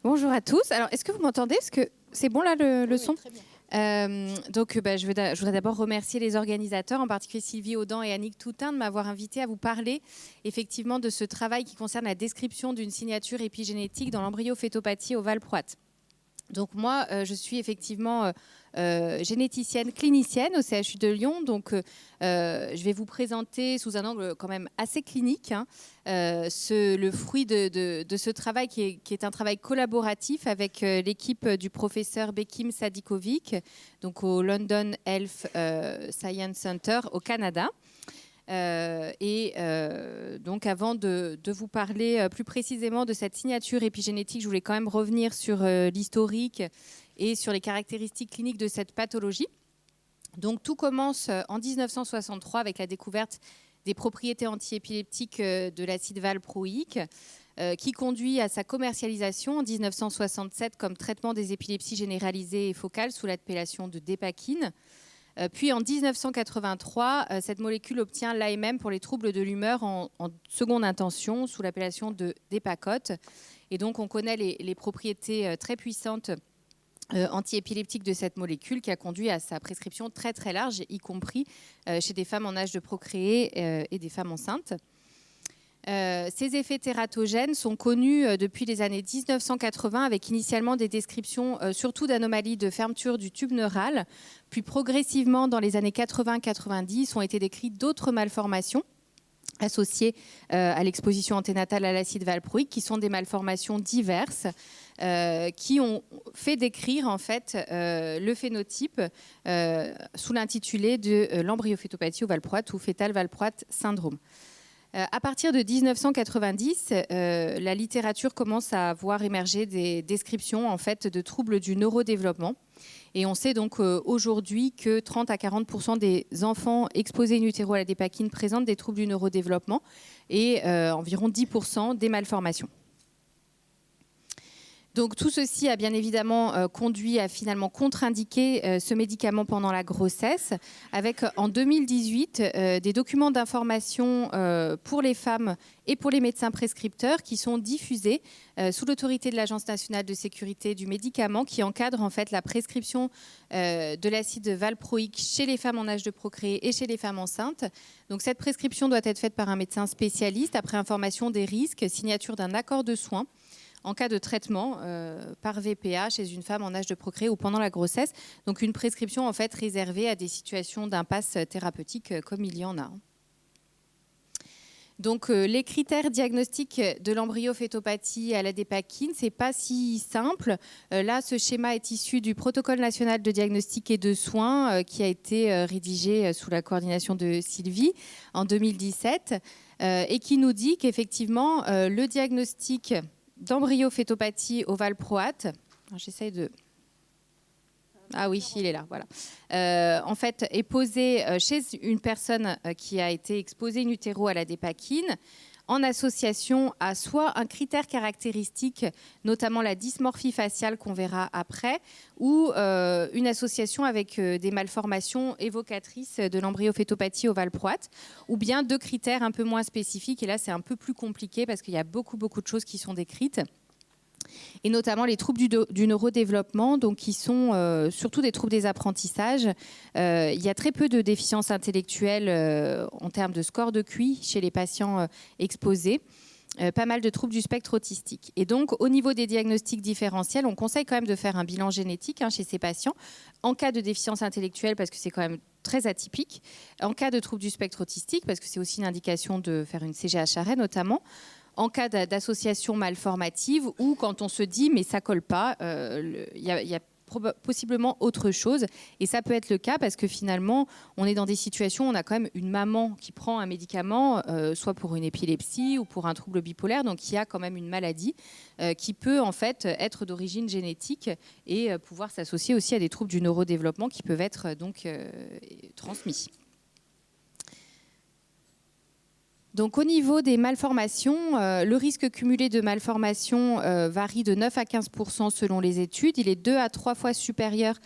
Bonjour à tous. Alors, est-ce que vous m'entendez? Est-ce que c'est bon là le son? Très bien. Je voudrais d'abord remercier les organisateurs, en particulier Sylvie Audan et Annick Toutain, de m'avoir invité à vous parler effectivement de ce travail qui concerne la description d'une signature épigénétique dans l'embryo-fétopathie ovale-proate. Donc moi, je suis effectivement généticienne clinicienne au CHU de Lyon. Donc je vais vous présenter sous un angle quand même assez clinique le fruit de ce travail qui est un travail collaboratif avec l'équipe du professeur Bekim Sadikovic, donc au London Health Science Center au Canada. Donc avant de vous parler plus précisément de cette signature épigénétique, je voulais quand même revenir sur l'historique et sur les caractéristiques cliniques de cette pathologie. Donc tout commence en 1963 avec la découverte des propriétés antiépileptiques de l'acide valproïque qui conduit à sa commercialisation en 1967 comme traitement des épilepsies généralisées et focales sous l'appellation de Dépakine. Puis en 1983, cette molécule obtient l'AMM pour les troubles de l'humeur en seconde intention sous l'appellation de Dépakote. Et donc on connaît les propriétés très puissantes antiépileptiques de cette molécule qui a conduit à sa prescription très très large, y compris chez des femmes en âge de procréer et des femmes enceintes. Ces effets tératogènes sont connus depuis les années 1980 avec initialement des descriptions surtout d'anomalies de fermeture du tube neural, puis progressivement dans les années 80-90 ont été décrites d'autres malformations associées à l'exposition anténatale à l'acide valproïque qui sont des malformations diverses qui ont fait décrire en fait le phénotype sous l'intitulé de l'embryo-fétopathie ovale-proate ou fœtale valproate syndrome. À partir de 1990, la littérature commence à voir émerger des descriptions en fait, de troubles du neurodéveloppement. Et on sait donc aujourd'hui que 30 à 40% des enfants exposés in utero à la dépakine présentent des troubles du neurodéveloppement et environ 10% des malformations. Donc tout ceci a bien évidemment conduit à finalement contre-indiquer ce médicament pendant la grossesse, avec en 2018 des documents d'information pour les femmes et pour les médecins prescripteurs qui sont diffusés sous l'autorité de l'Agence nationale de sécurité du médicament qui encadre en fait la prescription de l'acide valproïque chez les femmes en âge de procréer et chez les femmes enceintes. Donc cette prescription doit être faite par un médecin spécialiste après information des risques, signature d'un accord de soins en cas de traitement par VPA chez une femme en âge de procréer ou pendant la grossesse. Donc une prescription en fait réservée à des situations d'impasse thérapeutique comme il y en a. Donc les critères diagnostiques de l'embryo-fétopathie à la dépakine, c'est pas si simple. Là, ce schéma est issu du protocole national de diagnostic et de soins qui a été rédigé sous la coordination de Sylvie en 2017 et qui nous dit qu'effectivement le diagnostic d'embryo-fétopathie ovale-proate. J'essaye de... Ah oui, il est là, voilà. En fait, est posé chez une personne qui a été exposée in utero à la dépakine en association à soit un critère caractéristique, notamment la dysmorphie faciale qu'on verra après, ou une association avec des malformations évocatrices de l'embryo-fétopathie ovale-proate, ou bien deux critères un peu moins spécifiques, et là c'est un peu plus compliqué parce qu'il y a beaucoup de choses qui sont décrites. Et notamment les troubles du neurodéveloppement, donc qui sont surtout des troubles des apprentissages. Il y a très peu de déficiences intellectuelles en termes de score de QI chez les patients exposés. Pas mal de troubles du spectre autistique. Et donc, au niveau des diagnostics différentiels, on conseille quand même de faire un bilan génétique chez ces patients en cas de déficience intellectuelle, parce que c'est quand même très atypique, en cas de troubles du spectre autistique, parce que c'est aussi une indication de faire une CGHRE notamment, en cas d'association malformative ou quand on se dit mais ça colle pas, il y a possiblement autre chose. Et ça peut être le cas parce que finalement, on est dans des situations où on a quand même une maman qui prend un médicament, soit pour une épilepsie ou pour un trouble bipolaire, donc qui a quand même une maladie qui peut en fait être d'origine génétique et pouvoir s'associer aussi à des troubles du neurodéveloppement qui peuvent être donc transmis. Donc au niveau des malformations, le risque cumulé de malformations varie de 9 à 15% selon les études. Il est 2 à 3 fois supérieur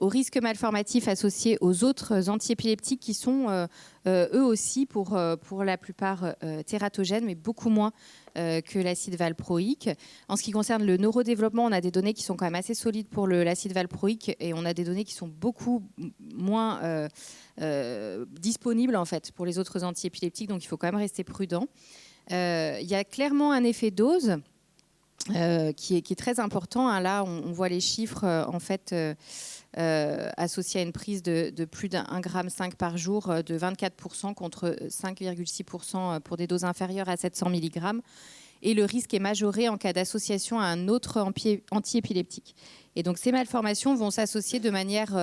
aux risques malformatifs associés aux autres antiépileptiques qui sont eux aussi pour la plupart tératogènes, mais beaucoup moins que l'acide valproïque. En ce qui concerne le neurodéveloppement, on a des données qui sont quand même assez solides pour l'acide valproïque et on a des données qui sont beaucoup moins disponibles en fait pour les autres antiépileptiques, donc il faut quand même rester prudent. Il y a clairement un effet dose qui est très important. Hein. Là, on voit les chiffres en fait associés à une prise de plus d'1,5 g par jour de 24% contre 5,6% pour des doses inférieures à 700 mg. Et le risque est majoré en cas d'association à un autre antiépileptique. Et donc, ces malformations vont s'associer de manière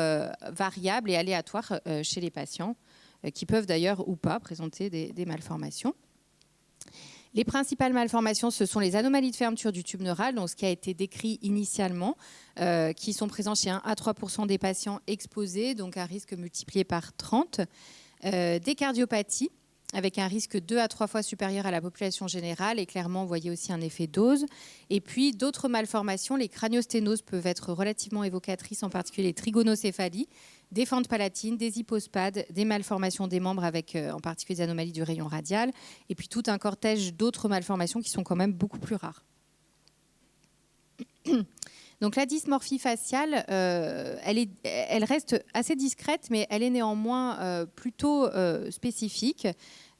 variable et aléatoire chez les patients, qui peuvent d'ailleurs ou pas présenter des malformations. Les principales malformations, ce sont les anomalies de fermeture du tube neural, donc ce qui a été décrit initialement, qui sont présents chez 1 à 3% des patients exposés, donc un risque multiplié par 30. Des cardiopathies, avec un risque 2 à 3 fois supérieur à la population générale, et clairement, vous voyez aussi un effet dose. Et puis, d'autres malformations, les craniosténoses peuvent être relativement évocatrices, en particulier les trigonocéphalies, des fentes palatines, des hypospades, des malformations des membres avec en particulier des anomalies du rayon radial, et puis tout un cortège d'autres malformations qui sont quand même beaucoup plus rares. Donc la dysmorphie faciale, elle reste assez discrète, mais elle est néanmoins plutôt spécifique.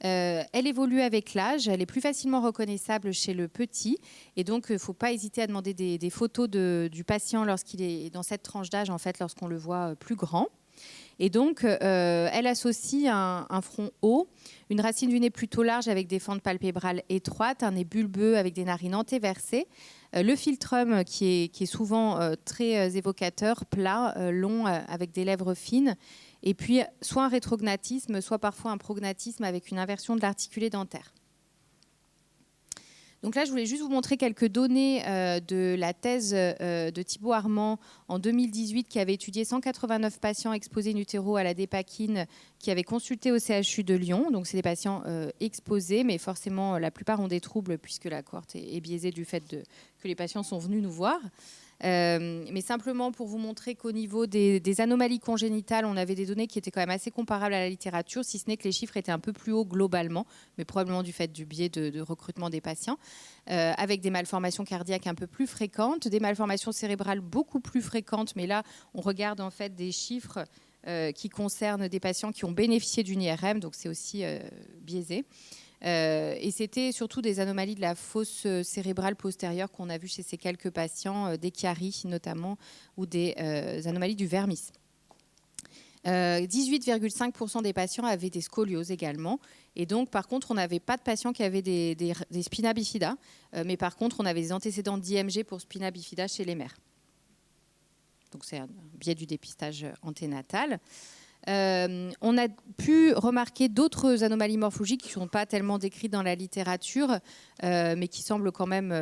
Elle évolue avec l'âge, elle est plus facilement reconnaissable chez le petit, et donc il ne faut pas hésiter à demander des photos du patient lorsqu'il est dans cette tranche d'âge, en fait, lorsqu'on le voit plus grand. Et donc, elle associe un front haut, une racine du nez plutôt large avec des fentes palpébrales étroites, un nez bulbeux avec des narines antéversées, le philtrum qui est souvent très évocateur, plat, long, avec des lèvres fines, et puis soit un rétrognatisme, soit parfois un prognatisme avec une inversion de l'articulé dentaire. Donc là, je voulais juste vous montrer quelques données de la thèse de Thibaut Armand en 2018 qui avait étudié 189 patients exposés in utero à la dépakine qui avaient consulté au CHU de Lyon. Donc, c'est des patients exposés, mais forcément, la plupart ont des troubles puisque la cohorte est biaisée du fait que les patients sont venus nous voir. Mais simplement pour vous montrer qu'au niveau des anomalies congénitales, on avait des données qui étaient quand même assez comparables à la littérature, si ce n'est que les chiffres étaient un peu plus hauts globalement, mais probablement du fait du biais de recrutement des patients, avec des malformations cardiaques un peu plus fréquentes, des malformations cérébrales beaucoup plus fréquentes, mais là, on regarde en fait des chiffres qui concernent des patients qui ont bénéficié d'une IRM, donc c'est aussi biaisé. Et c'était surtout des anomalies de la fosse cérébrale postérieure qu'on a vu chez ces quelques patients, des caries notamment, ou des anomalies du vermis. 18,5% des patients avaient des scolioses également. Et donc, par contre, on n'avait pas de patients qui avaient des spina bifida, mais par contre, on avait des antécédents d'IMG pour spina bifida chez les mères. Donc, c'est un biais du dépistage anténatal. On a pu remarquer d'autres anomalies morphologiques qui ne sont pas tellement décrites dans la littérature, mais qui semblent quand même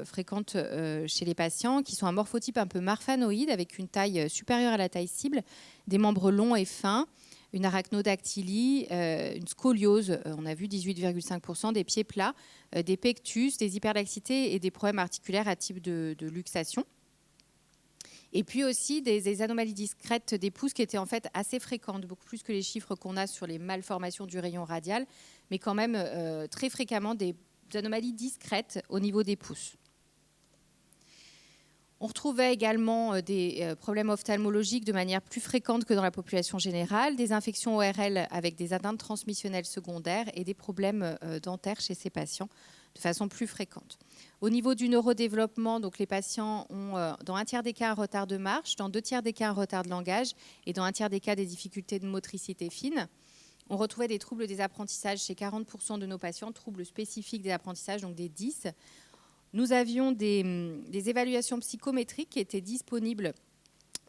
fréquentes chez les patients, qui sont un morphotype un peu marfanoïde, avec une taille supérieure à la taille cible, des membres longs et fins, une arachnodactylie, une scoliose, on a vu 18,5%, des pieds plats, des pectus, des hyperlaxités et des problèmes articulaires à type de luxation. Et puis aussi des anomalies discrètes des pouces qui étaient en fait assez fréquentes, beaucoup plus que les chiffres qu'on a sur les malformations du rayon radial, mais quand même très fréquemment des anomalies discrètes au niveau des pouces. On retrouvait également des problèmes ophtalmologiques de manière plus fréquente que dans la population générale, des infections ORL avec des atteintes transmissionnelles secondaires et des problèmes dentaires chez ces patients de façon plus fréquente. Au niveau du neurodéveloppement, donc les patients ont dans un tiers des cas un retard de marche, dans 2 tiers des cas un retard de langage et dans 1 tiers des cas des difficultés de motricité fine. On retrouvait des troubles des apprentissages chez 40% de nos patients, troubles spécifiques des apprentissages, donc des 10. Nous avions des évaluations psychométriques qui étaient disponibles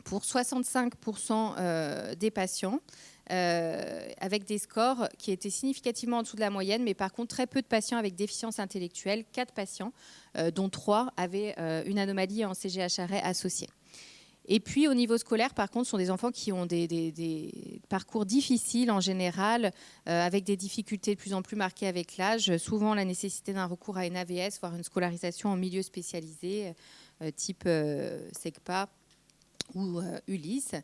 pour 65% des patients, avec des scores qui étaient significativement en dessous de la moyenne, mais par contre très peu de patients avec déficience intellectuelle, 4 patients, dont 3 avaient une anomalie en CGH-arrêt associée. Et puis au niveau scolaire, par contre, ce sont des enfants qui ont des parcours difficiles en général, avec des difficultés de plus en plus marquées avec l'âge, souvent la nécessité d'un recours à une AVS, voire une scolarisation en milieu spécialisé, type SECPA ou Ulysse.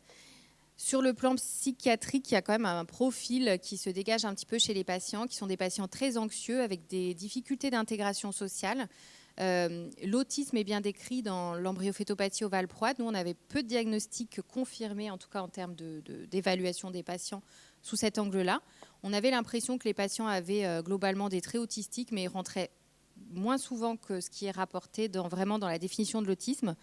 Sur le plan psychiatrique, il y a quand même un profil qui se dégage un petit peu chez les patients, qui sont des patients très anxieux avec des difficultés d'intégration sociale. L'autisme est bien décrit dans l'embryofétopathie au valproate. Nous, on avait peu de diagnostics confirmés, en tout cas en termes d'évaluation des patients sous cet angle-là. On avait l'impression que les patients avaient globalement des traits autistiques, mais ils rentraient moins souvent que ce qui est rapporté vraiment dans la définition de l'autisme.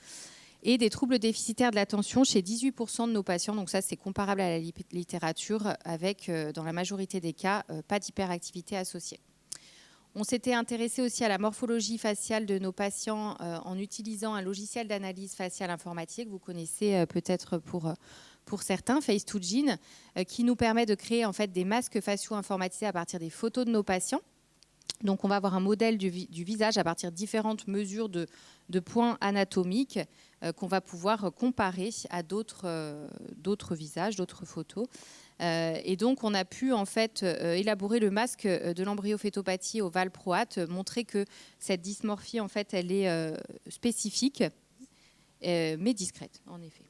Et des troubles déficitaires de l'attention chez 18% de nos patients. Donc ça, c'est comparable à la littérature, avec, dans la majorité des cas, pas d'hyperactivité associée. On s'était intéressé aussi à la morphologie faciale de nos patients en utilisant un logiciel d'analyse faciale informatique, vous connaissez peut-être pour certains, Face2Gene, qui nous permet de créer en fait des masques faciaux informatisés à partir des photos de nos patients. Donc on va avoir un modèle du visage à partir de différentes mesures de points anatomiques qu'on va pouvoir comparer à d'autres visages, d'autres photos. Et donc on a pu en fait élaborer le masque de l'embryofétopathie au valproate, montrer que cette dysmorphie en fait elle est spécifique mais discrète en effet.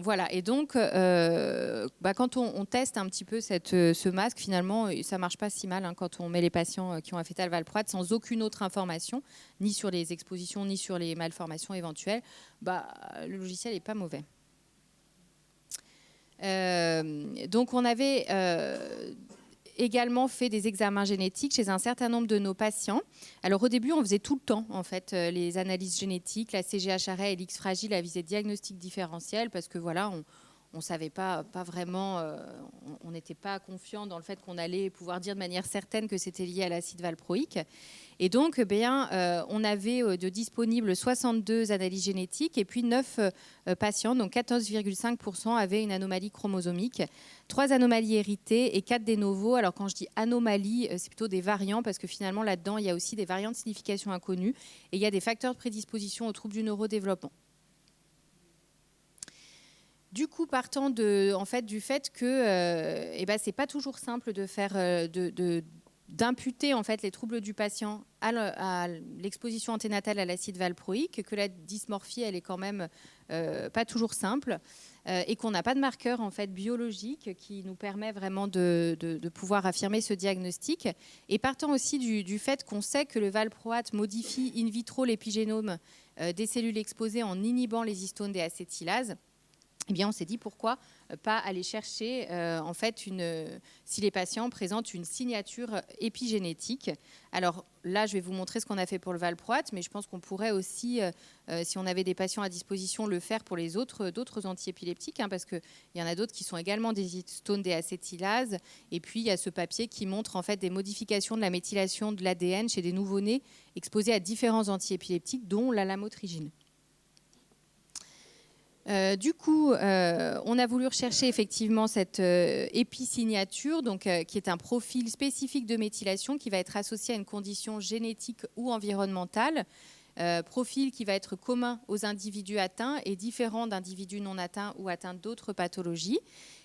Voilà, et donc quand on teste un petit peu ce masque, finalement ça marche pas si mal quand on met les patients qui ont un fœtal valproate sans aucune autre information, ni sur les expositions ni sur les malformations éventuelles. Le logiciel est pas mauvais. Donc on avait également fait des examens génétiques chez un certain nombre de nos patients. Alors au début, on faisait tout le temps en fait les analyses génétiques, la CGH-Array et l'X fragile à visée diagnostic différentiel, parce que voilà, on savait pas vraiment, on n'était pas confiant dans le fait qu'on allait pouvoir dire de manière certaine que c'était lié à l'acide valproïque. Et donc, on avait de disponibles 62 analyses génétiques et puis 9 patients, donc 14,5% avaient une anomalie chromosomique, 3 anomalies héritées et 4 de novo. Alors quand je dis anomalies, c'est plutôt des variants parce que finalement là-dedans, il y a aussi des variants de signification inconnus et il y a des facteurs de prédisposition aux troubles du neurodéveloppement. Du coup, partant du fait que c'est pas toujours simple de faire d'imputer en fait les troubles du patient à l'exposition anténatale à l'acide valproïque, que la dysmorphie elle est quand même pas toujours simple et qu'on n'a pas de marqueur en fait biologique qui nous permet vraiment de pouvoir affirmer ce diagnostic. Et partant aussi du fait qu'on sait que le valproate modifie in vitro l'épigénome des cellules exposées en inhibant les histones des acétylases. Eh bien, on s'est dit pourquoi pas aller chercher si les patients présentent une signature épigénétique. Alors là, je vais vous montrer ce qu'on a fait pour le valproate, mais je pense qu'on pourrait aussi, si on avait des patients à disposition, le faire pour les d'autres antiépileptiques, parce qu'il y en a d'autres qui sont également des histones des acétylases. Et puis, il y a ce papier qui montre en fait des modifications de la méthylation de l'ADN chez des nouveau-nés exposés à différents antiépileptiques, dont la lamotrigine. Du coup, on a voulu rechercher effectivement cette épisignature, qui est un profil spécifique de méthylation qui va être associé à une condition génétique ou environnementale, profil qui va être commun aux individus atteints et différent d'individus non atteints ou atteints d'autres pathologies.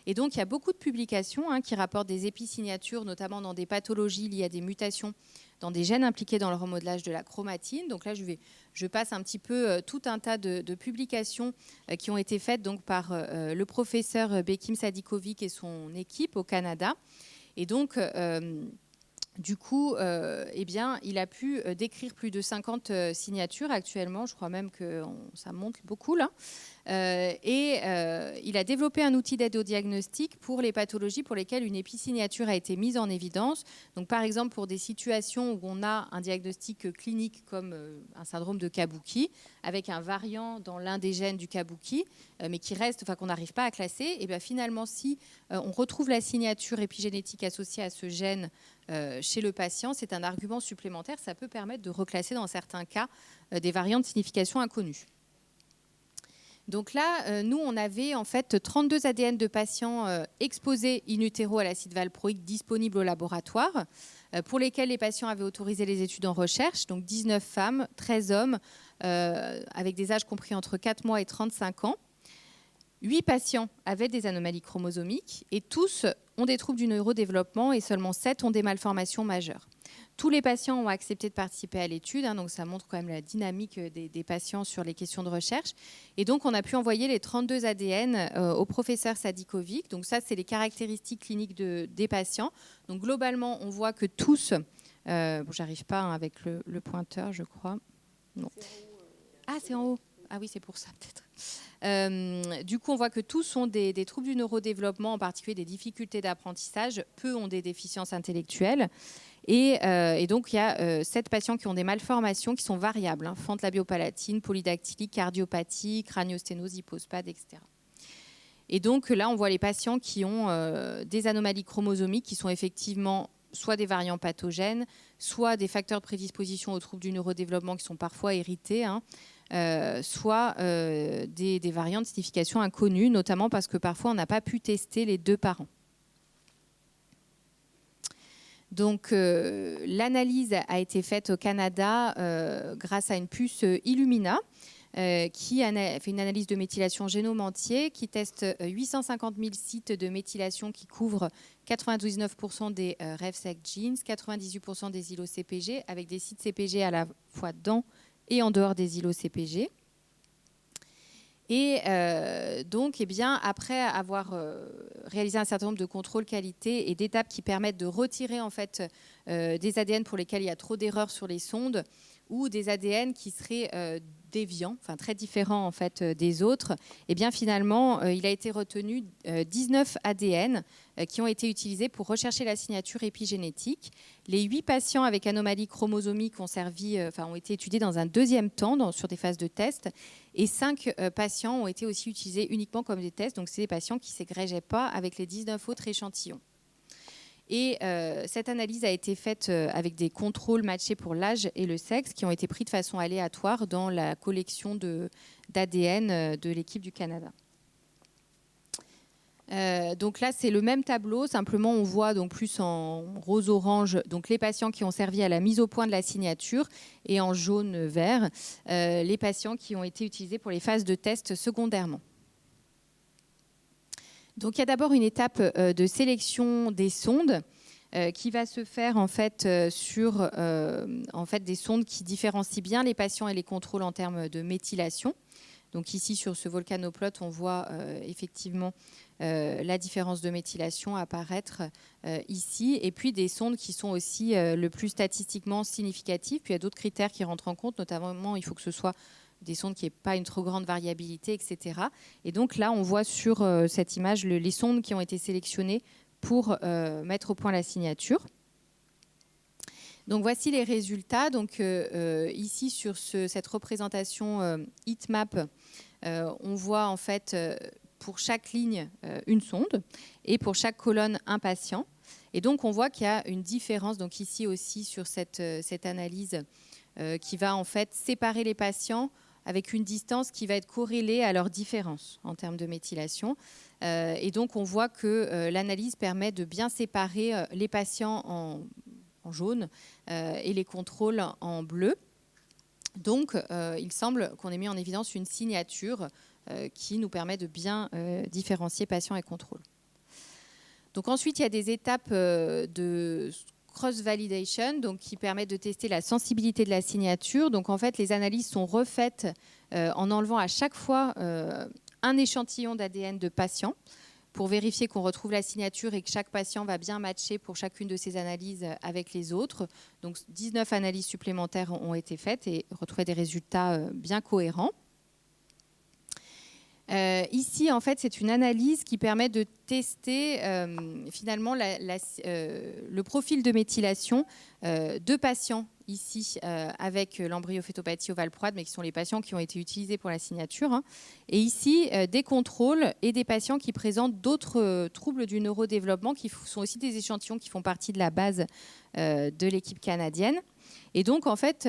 Et donc, il y a beaucoup de publications qui rapportent des épisignatures, notamment dans des pathologies liées à des mutations dans des gènes impliqués dans le remodelage de la chromatine. Donc là, je passe un petit peu tout un tas de publications qui ont été faites donc, par le professeur Bekim Sadikovic et son équipe au Canada. Et donc, du coup, il a pu décrire plus de 50 signatures actuellement. Je crois même que ça monte beaucoup là. Il a développé un outil d'aide au diagnostic pour les pathologies pour lesquelles une épisignature a été mise en évidence. Donc, par exemple, pour des situations où on a un diagnostic clinique comme un syndrome de Kabuki, avec un variant dans l'un des gènes du Kabuki, mais qui reste, qu'on n'arrive pas à classer, et bien finalement, si on retrouve la signature épigénétique associée à ce gène chez le patient, c'est un argument supplémentaire. Ça peut permettre de reclasser dans certains cas des variants de signification inconnues. Donc là, nous, on avait en fait 32 ADN de patients exposés in utero à l'acide valproïque disponibles au laboratoire, pour lesquels les patients avaient autorisé les études en recherche, donc 19 femmes, 13 hommes, avec des âges compris entre 4 mois et 35 ans. 8 patients avaient des anomalies chromosomiques et tous ont des troubles du neurodéveloppement et seulement 7 ont des malformations majeures. Tous les patients ont accepté de participer à l'étude, hein, donc ça montre quand même la dynamique des patients sur les questions de recherche. Et donc, on a pu envoyer les 32 ADN au professeur Sadikovic. Donc ça, c'est les caractéristiques cliniques des patients. Donc globalement, on voit que tous... bon, j'arrive pas hein, avec le pointeur, je crois. Non. Ah, c'est en haut. Ah oui, c'est pour ça peut-être. Du coup, on voit que tous ont des troubles du neurodéveloppement, en particulier des difficultés d'apprentissage. Peu ont des déficiences intellectuelles. Et donc, il y a 7 patients qui ont des malformations qui sont variables. Hein, fente labiopalatine, polydactylie, cardiopathie, craniosténose, hypospade, etc. Et donc, là, on voit les patients qui ont des anomalies chromosomiques qui sont effectivement soit des variants pathogènes, soit des facteurs de prédisposition aux troubles du neurodéveloppement qui sont parfois hérités, hein, soit des variants de signification inconnue, notamment parce que parfois on n'a pas pu tester les 2 parents. Donc l'analyse a été faite au Canada grâce à une puce Illumina qui fait une analyse de méthylation génome entier, qui teste 850 000 sites de méthylation qui couvrent 99% des RevSec genes, 98% des îlots CPG, avec des sites CPG à la fois dans et en dehors des îlots CPG. Et donc, eh bien, après avoir réalisé un certain nombre de contrôles qualité et d'étapes qui permettent de retirer en fait, des ADN pour lesquels il y a trop d'erreurs sur les sondes ou des ADN qui seraient déviants, enfin très différents en fait, des autres, eh bien, finalement, il a été retenu 19 ADN qui ont été utilisés pour rechercher la signature épigénétique. Les 8 patients avec anomalies chromosomiques ont été étudiés dans un deuxième temps sur des phases de test. Et 5 patients ont été aussi utilisés uniquement comme des tests. Donc, c'est des patients qui ne s'égrégeaient pas avec les 19 autres échantillons. Et cette analyse a été faite avec des contrôles matchés pour l'âge et le sexe qui ont été pris de façon aléatoire dans la collection d'ADN de l'équipe du Canada. Donc là, c'est le même tableau, simplement on voit donc plus en rose-orange donc les patients qui ont servi à la mise au point de la signature et en jaune-vert les patients qui ont été utilisés pour les phases de test secondairement. Donc il y a d'abord une étape de sélection des sondes qui va se faire en fait sur des sondes qui différencient bien les patients et les contrôles en termes de méthylation. Donc ici sur ce volcanoplot, on voit effectivement la différence de méthylation apparaître ici, et puis des sondes qui sont aussi le plus statistiquement significatives. Puis il y a d'autres critères qui rentrent en compte, notamment il faut que ce soit des sondes qui n'aient pas une trop grande variabilité, etc. Et donc là, on voit sur cette image les sondes qui ont été sélectionnées pour mettre au point la signature. Donc voici les résultats. Donc ici sur cette représentation heatmap, on voit en fait pour chaque ligne une sonde et pour chaque colonne un patient. Et donc on voit qu'il y a une différence. Donc ici aussi sur cette analyse qui va en fait séparer les patients avec une distance qui va être corrélée à leur différence en termes de méthylation. Et donc on voit que l'analyse permet de bien séparer les patients en jaune et les contrôles en bleu. Donc, il semble qu'on ait mis en évidence une signature qui nous permet de bien différencier patients et contrôles. Donc ensuite, il y a des étapes de cross-validation donc, qui permettent de tester la sensibilité de la signature. Donc en fait, les analyses sont refaites en enlevant à chaque fois un échantillon d'ADN de patient pour vérifier qu'on retrouve la signature et que chaque patient va bien matcher pour chacune de ces analyses avec les autres. Donc 19 analyses supplémentaires ont été faites et retrouver des résultats bien cohérents. Ici, en fait, c'est une analyse qui permet de tester finalement le profil de méthylation de patients ici avec l'embryofétopathie ovale-proide, mais qui sont les patients qui ont été utilisés pour la signature. Hein. Et ici, des contrôles et des patients qui présentent d'autres troubles du neurodéveloppement, qui sont aussi des échantillons qui font partie de la base de l'équipe canadienne. Et donc, en fait,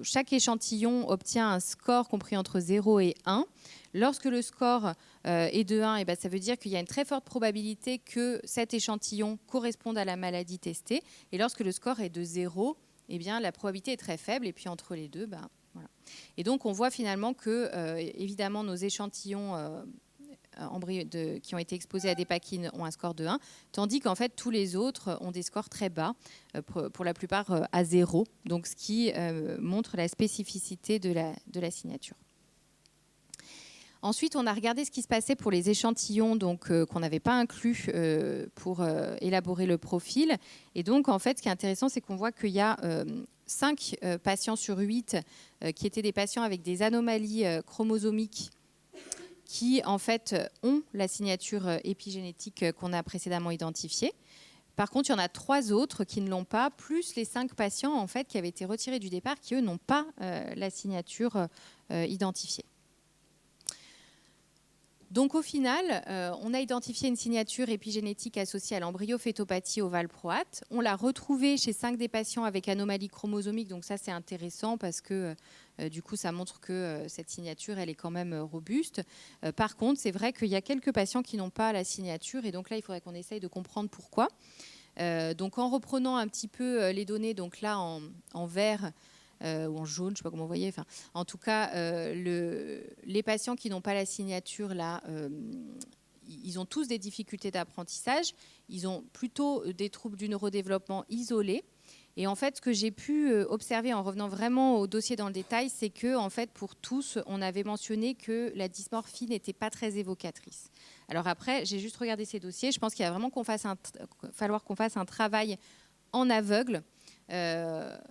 chaque échantillon obtient un score compris entre 0 et 1. Lorsque le score est de 1, ça veut dire qu'il y a une très forte probabilité que cet échantillon corresponde à la maladie testée. Et lorsque le score est de 0, la probabilité est très faible. Et puis, entre les deux, voilà. Et donc, on voit finalement que, évidemment, nos échantillons qui ont été exposés à Dépakine ont un score de 1, tandis qu'en fait tous les autres ont des scores très bas, pour la plupart à 0, donc ce qui montre la spécificité de la signature. Ensuite, on a regardé ce qui se passait pour les échantillons qu'on n'avait pas inclus pour élaborer le profil. Et donc, en fait, ce qui est intéressant, c'est qu'on voit qu'il y a 5 patients sur 8 qui étaient des patients avec des anomalies chromosomiques qui, en fait, ont la signature épigénétique qu'on a précédemment identifiée. Par contre, il y en a 3 autres qui ne l'ont pas, plus les 5 patients, en fait, qui avaient été retirés du départ, qui, eux, n'ont pas la signature identifiée. Donc au final, on a identifié une signature épigénétique associée à l'embryo-fétopathie ovale-proate. On l'a retrouvée chez 5 des patients avec anomalie chromosomique. Donc ça, c'est intéressant parce que du coup, ça montre que cette signature, elle est quand même robuste. Par contre, c'est vrai qu'il y a quelques patients qui n'ont pas la signature. Et donc là, il faudrait qu'on essaye de comprendre pourquoi. Donc en reprenant un petit peu les données, donc là en vert, ou en jaune, je ne sais pas comment vous voyez. Enfin, en tout cas, les patients qui n'ont pas la signature, là, ils ont tous des difficultés d'apprentissage. Ils ont plutôt des troubles du neurodéveloppement isolés. Et en fait, ce que j'ai pu observer en revenant vraiment au dossier dans le détail, c'est que, en fait, pour tous, on avait mentionné que la dysmorphie n'était pas très évocatrice. Alors après, j'ai juste regardé ces dossiers. Je pense qu'il va vraiment falloir qu'on fasse un travail en aveugle,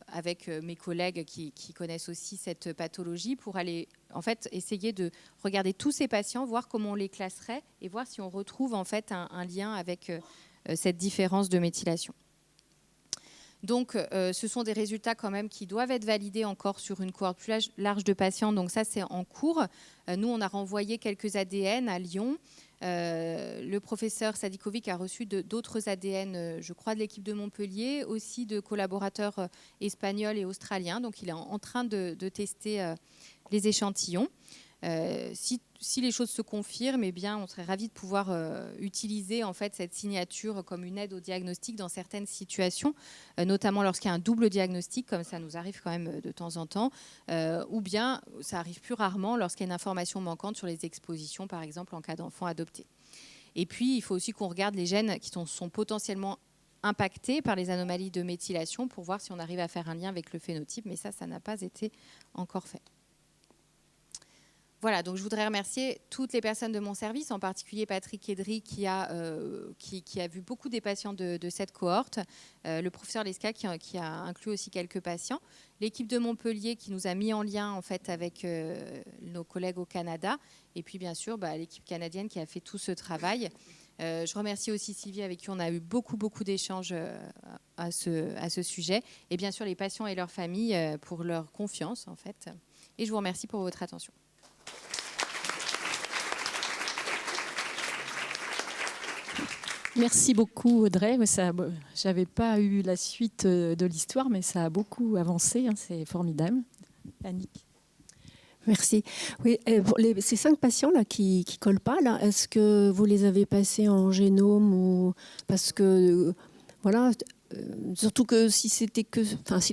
avec mes collègues qui connaissent aussi cette pathologie, pour aller en fait essayer de regarder tous ces patients, voir comment on les classerait et voir si on retrouve en fait un lien avec cette différence de méthylation. Donc, ce sont des résultats quand même qui doivent être validés encore sur une cohorte plus large de patients. Donc ça, c'est en cours. Nous, on a renvoyé quelques ADN à Lyon. Le professeur Sadikovic a reçu d'autres ADN, je crois, de l'équipe de Montpellier, aussi de collaborateurs espagnols et australiens. Donc, il est en train de tester les échantillons. Si les choses se confirment, eh bien, on serait ravis de pouvoir utiliser en fait, cette signature comme une aide au diagnostic dans certaines situations, notamment lorsqu'il y a un double diagnostic, comme ça nous arrive quand même de temps en temps, ou bien ça arrive plus rarement lorsqu'il y a une information manquante sur les expositions, par exemple en cas d'enfant adopté. Et puis, il faut aussi qu'on regarde les gènes qui sont potentiellement impactés par les anomalies de méthylation pour voir si on arrive à faire un lien avec le phénotype, mais ça n'a pas été encore fait. Voilà, donc je voudrais remercier toutes les personnes de mon service, en particulier Patrick Edry qui a vu beaucoup des patients de cette cohorte, le professeur Lesca qui a inclus aussi quelques patients, l'équipe de Montpellier qui nous a mis en lien en fait avec nos collègues au Canada, et puis bien sûr l'équipe canadienne qui a fait tout ce travail. Je remercie aussi Sylvie avec qui on a eu beaucoup d'échanges à ce sujet, et bien sûr les patients et leurs familles pour leur confiance en fait. Et je vous remercie pour votre attention. Merci beaucoup Audrey. Je n'avais pas eu la suite de l'histoire, mais ça a beaucoup avancé, hein, c'est formidable. Annick. Merci. Oui, pour ces 5 patients là qui collent pas, là, est-ce que vous les avez passés en génome ou parce que voilà, surtout que si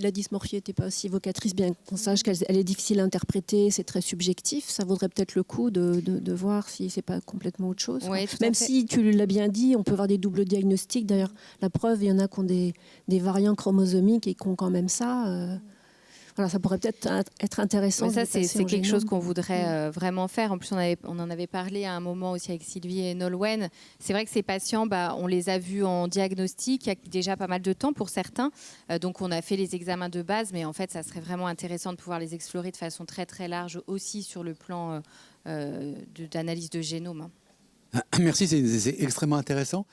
la dysmorphie n'était pas aussi évocatrice, bien qu'on sache qu'elle est difficile à interpréter, c'est très subjectif, ça vaudrait peut-être le coup de voir si c'est pas complètement autre chose. Oui, même si tu l'as bien dit, on peut avoir des doubles diagnostics. D'ailleurs, la preuve, il y en a qui ont des variants chromosomiques et qui ont quand même ça. Voilà, ça pourrait peut-être être intéressant. Mais ça, c'est quelque chose qu'on voudrait vraiment faire. En plus, on en avait parlé à un moment aussi avec Sylvie et Nolwenn. C'est vrai que ces patients, on les a vus en diagnostic il y a déjà pas mal de temps pour certains. Donc, on a fait les examens de base, mais en fait, ça serait vraiment intéressant de pouvoir les explorer de façon très, très large aussi sur le plan d'analyse de génome. Merci, c'est extrêmement intéressant.